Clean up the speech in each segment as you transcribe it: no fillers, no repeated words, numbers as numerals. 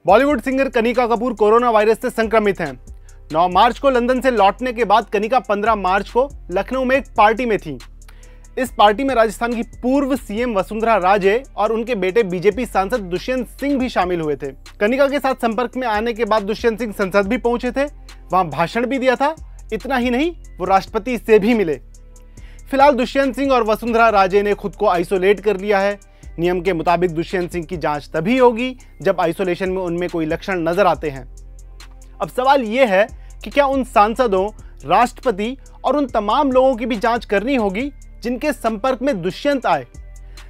Bollywood singer Kanika Kapoor corona virus से संक्रमित हैं। 9 मार्च को लंदन से लौटने के बाद कनिका 15 मार्च को लखनऊ में एक पार्टी में थी। इस पार्टी में राजस्थान की पूर्व सीएम वसुंधरा राजे और उनके बेटे बीजेपी सांसद दुष्यंत सिंह भी शामिल हुए थे। कनिका के साथ संपर्क में आने के बाद दुष्यंत सिंह संसद भी पहुंचे थे, वहां भाषण भी दिया था। इतना ही नहीं, वो राष्ट्रपति से भी मिले। फिलहाल दुष्यंत सिंह और वसुंधरा राजे ने खुद को आइसोलेट कर लिया है। नियम के मुताबिक दुष्यंत सिंह की जांच तभी होगी जब आइसोलेशन में उनमें कोई लक्षण नजर आते हैं। अब सवाल यह है कि क्या उन सांसदों, राष्ट्रपति और उन तमाम लोगों की भी जांच करनी होगी जिनके संपर्क में दुष्यंत आए,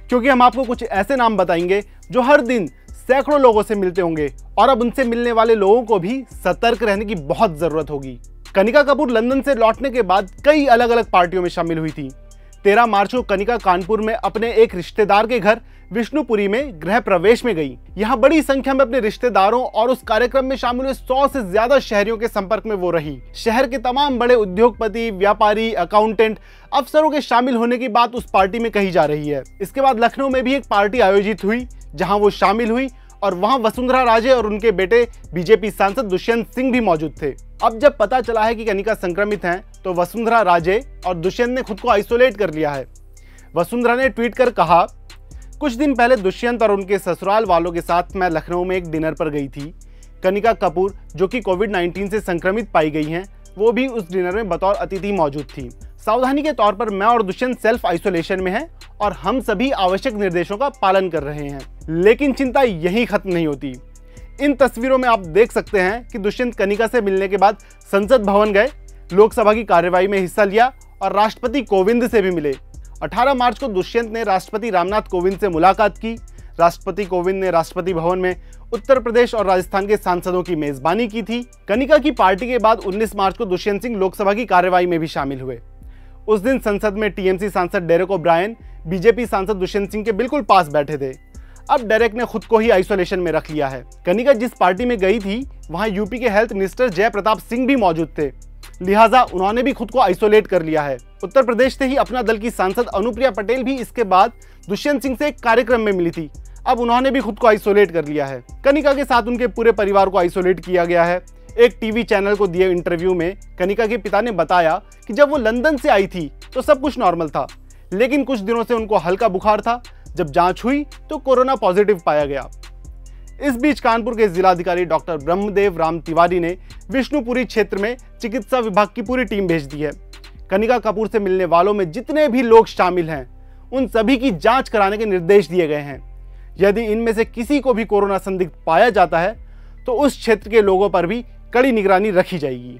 क्योंकि हम आपको कुछ ऐसे नाम बताएंगे जो हर दिन सैकड़ों लोगों से मिलते होंगे और अब उनसे मिलने वाले लोगों को भी सतर्क रहने की बहुत जरूरत होगी। कनिका कपूर लंदन से लौटने के बाद कई अलग अलग पार्टियों में शामिल हुई थी। 13 मार्च को कनिका कानपुर में अपने एक रिश्तेदार के घर विष्णुपुरी में गृह प्रवेश में गई। यहाँ बड़ी संख्या में अपने रिश्तेदारों और उस कार्यक्रम में शामिल हुए 100 से ज्यादा शहरियों के संपर्क में वो रही। शहर के तमाम बड़े उद्योगपति, व्यापारी, अकाउंटेंट, अफसरों के शामिल होने की बात उस पार्टी में कही जा रही है। इसके बाद लखनऊ में भी एक पार्टी आयोजित हुई जहां वो शामिल हुई और वहां वसुंधरा राजे और उनके बेटे बीजेपी सांसद दुष्यंत सिंह भी मौजूद थे। अब जब पता चला है कि कनिका संक्रमित हैं, तो वसुंधरा राजे और दुष्यंत ने खुद को आइसोलेट कर लिया है। वसुंधरा ने ट्वीट कर कहा, कुछ दिन पहले दुष्यंत और उनके ससुराल वालों के साथ मैं लखनऊ में एक डिनर पर गई थी। कनिका कपूर, जो कि कोविड-19 से संक्रमित पाई गई हैं, वो भी उस डिनर में बतौर अतिथि मौजूद थी। सावधानी के तौर पर मैं और दुष्यंत सेल्फ आइसोलेशन में हैं और हम सभी आवश्यक निर्देशों का पालन कर रहे हैं। लेकिन चिंता यहीं खत्म नहीं होती। इन तस्वीरों में आप देख सकते हैं कि दुष्यंत कनिका से मिलने के बाद संसद भवन गए, लोकसभा की कार्यवाही में हिस्सा लिया और राष्ट्रपति कोविंद से भी मिले। 18 मार्च को दुष्यंत ने राष्ट्रपति रामनाथ कोविंद से मुलाकात की। राष्ट्रपति कोविंद ने राष्ट्रपति भवन में उत्तर प्रदेश और राजस्थान के सांसदों की मेजबानी की थी। कनिका की पार्टी के बाद 19 मार्च को दुष्यंत सिंह लोकसभा की कार्यवाही में भी शामिल हुए। उस दिन संसद में टीएमसी सांसद डेरेक ओब्रायन बीजेपी सांसद दुष्यंत सिंह के बिल्कुल पास बैठे थे। अब डेरेक ने खुद को ही आइसोलेशन में रख लिया है। कनिका जिस पार्टी में गई थी वहां यूपी के हेल्थ मिनिस्टर जय प्रताप सिंह भी मौजूद थे, लिहाजा उन्होंने भी खुद को आइसोलेट कर लिया है। उत्तर प्रदेश से ही अपना दल की सांसद अनुप्रिया पटेल भी इसके बाद दुष्यंत सिंह से एक कार्यक्रम में मिली थी। अब उन्होंने भी खुद को आइसोलेट कर लिया है। कनिका के साथ उनके पूरे परिवार को आइसोलेट किया गया है। एक टीवी चैनल को दिए इंटरव्यू में कनिका के पिता ने बताया कि जब वो लंदन से आई थी तो सब कुछ नॉर्मल था, लेकिन कुछ दिनों से उनको हल्का बुखार था। जब जांच हुई तो कोरोना पॉजिटिव पाया गया। इस बीच कानपुर के जिलाधिकारी डॉक्टर ब्रह्मदेव राम तिवारी ने विष्णुपुरी क्षेत्र में चिकित्सा विभाग की पूरी टीम भेज दी है। कनिका कपूर से मिलने वालों में जितने भी लोग शामिल हैं, उन सभी की जांच कराने के निर्देश दिए गए हैं। यदि इनमें से किसी को भी कोरोना संदिग्ध पाया जाता है तो उस क्षेत्र के लोगों पर भी कड़ी निगरानी रखी जाएगी।